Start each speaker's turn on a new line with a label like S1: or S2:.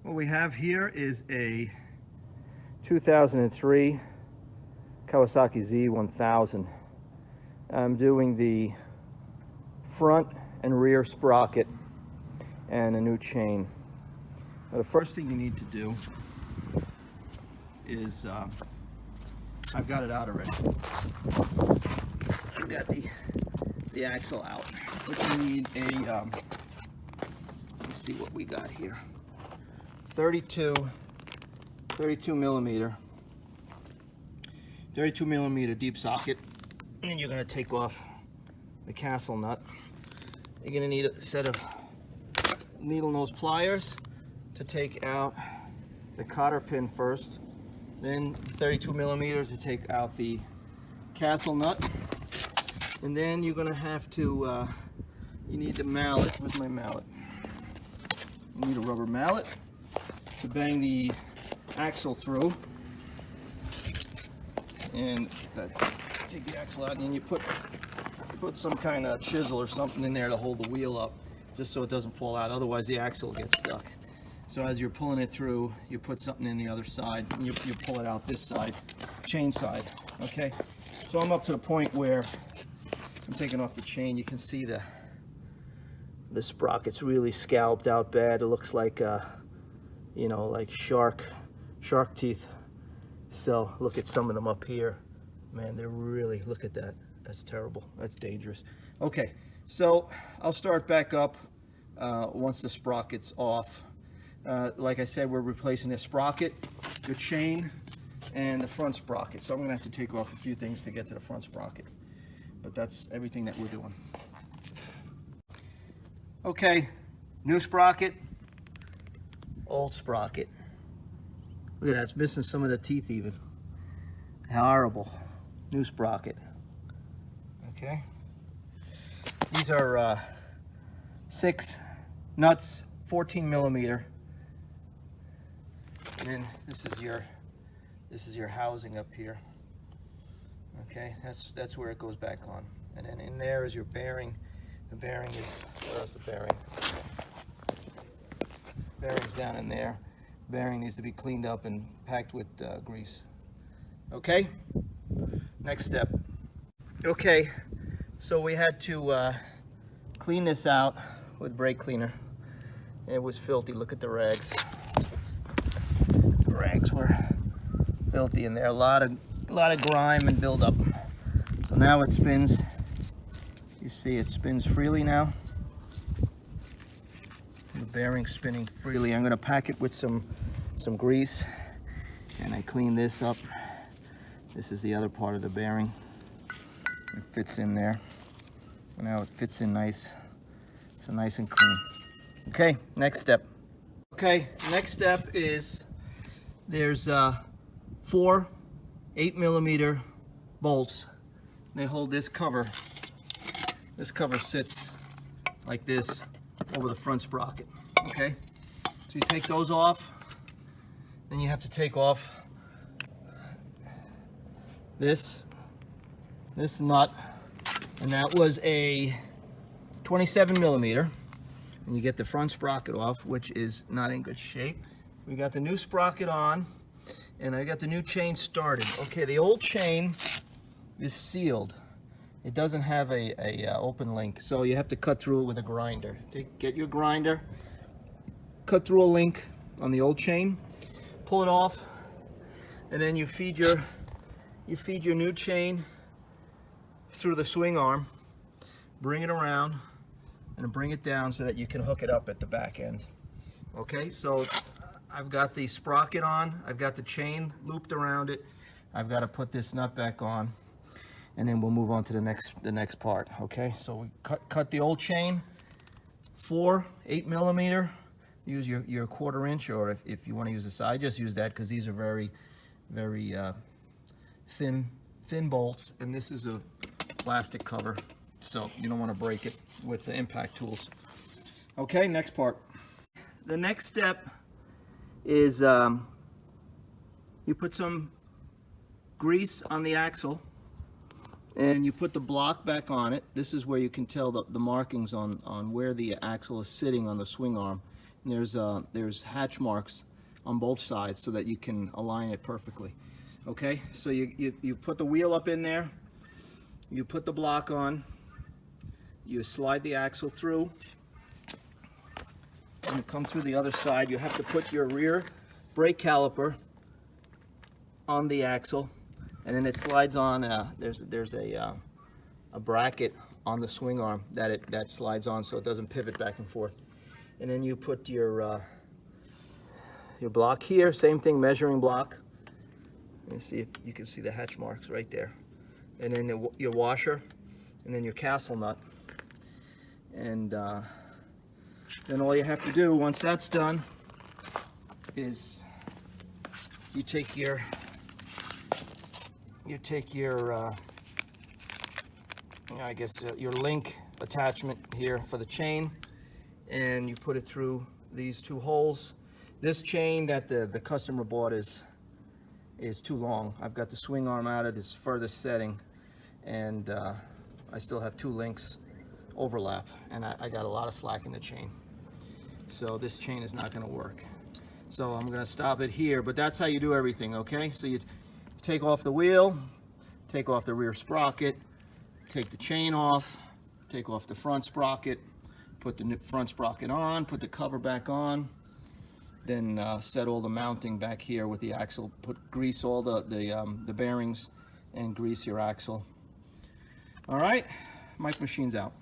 S1: What we have here is a 2003 Kawasaki Z1000. I'm doing the front and rear sprocket and a new chain. Now, the first thing you need to do is, I've got it out already. I've got the axle out. But you need a, let's see what we got here. 32 millimeter deep socket, and then you're going to take off the castle nut. You're going to need a set of needle nose pliers to take out the cotter pin first, then 32 millimeters to take out the castle nut, and then you're going to have to you need the mallet. Where's my mallet? You need a rubber mallet to bang the axle through, and take the axle out, and then you put some kind of chisel or something in there to hold the wheel up, just so it doesn't fall out. Otherwise the axle will get stuck. So as you're pulling it through, you put something in the other side, and you pull it out this side, chain side. Okay, so I'm up to the point where I'm taking off the chain. You can see the sprocket's really scalped out bad. It looks like you know, like shark teeth. So look at some of them up here. Man, they're really, look at that. That's terrible. That's dangerous. Okay, so I'll start back up once the sprocket's off. Like I said, we're replacing the sprocket, the chain, and the front sprocket. So I'm gonna have to take off a few things to get to the front sprocket. But that's everything that we're doing. Okay, new sprocket, old sprocket. Look at that, it's missing some of the teeth even. Horrible. New sprocket. Okay. These are 6 nuts, 14 millimeter. And then this is your housing up here. Okay, that's where it goes back on. And then in there is your bearing. The bearing is, where's the bearing? Bearing's down in there. Bearing needs to be cleaned up and packed with grease. Okay, next step. Okay, so we had to clean this out with brake cleaner. It was filthy. Look at the rags. The rags were filthy in there. A lot of grime and buildup. So now it spins. You see it spins freely now. The bearing's spinning freely. I'm going to pack it with some grease, and I clean this up. This is the other part of the bearing. It fits in there. Now it fits in nice, so nice and clean. Okay, next step. Okay, next step is there's 4 8 millimeter bolts. They hold this cover. This cover sits like this over the front sprocket. Okay, so you take those off. Then you have to take off this nut, and that was a 27 millimeter. And you get the front sprocket off, which is not in good shape. We got the new sprocket on, and I got the new chain started. Okay, the old chain is sealed. It doesn't have a open link, so you have to cut through it with a grinder. Get your grinder, cut through a link on the old chain, pull it off, and then you feed your new chain through the swing arm, bring it around, and bring it down so that you can hook it up at the back end. Okay, so I've got the sprocket on, I've got the chain looped around it, I've got to put this nut back on, and then we'll move on to the next part. Okay, so we cut the old chain, 4 8 millimeter. Use your 1/4 inch, or if you want to use the side, just use that, because these are very thin bolts, and this is a plastic cover, so you don't want to break it with the impact tools. Okay, next part. The next step is you put some grease on the axle, and you put the block back on it. This is where you can tell the markings on where the axle is sitting on the swing arm. There's hatch marks on both sides so that you can align it perfectly. Okay, so you put the wheel up in there, you put the block on, you slide the axle through, and you come through the other side. You have to put your rear brake caliper on the axle, and then it slides on. There's a bracket on the swing arm that slides on so it doesn't pivot back and forth. And then you put your block here, same thing, measuring block. Let me see if you can see the hatch marks right there. And then your washer, and then your castle nut. And then all you have to do once that's done is you take your I guess your link attachment here for the chain, and you put it through these two holes. This chain that the customer bought is too long. I've got the swing arm out at its furthest setting, and I still have two links overlap, and I got a lot of slack in the chain. So this chain is not going to work. So I'm going to stop it here, but that's how you do everything, okay? So you take off the wheel, take off the rear sprocket, take the chain off, take off the front sprocket, put the front sprocket on, put the cover back on, then set all the mounting back here with the axle, grease all the bearings and grease your axle. All right, Mike Machine's out.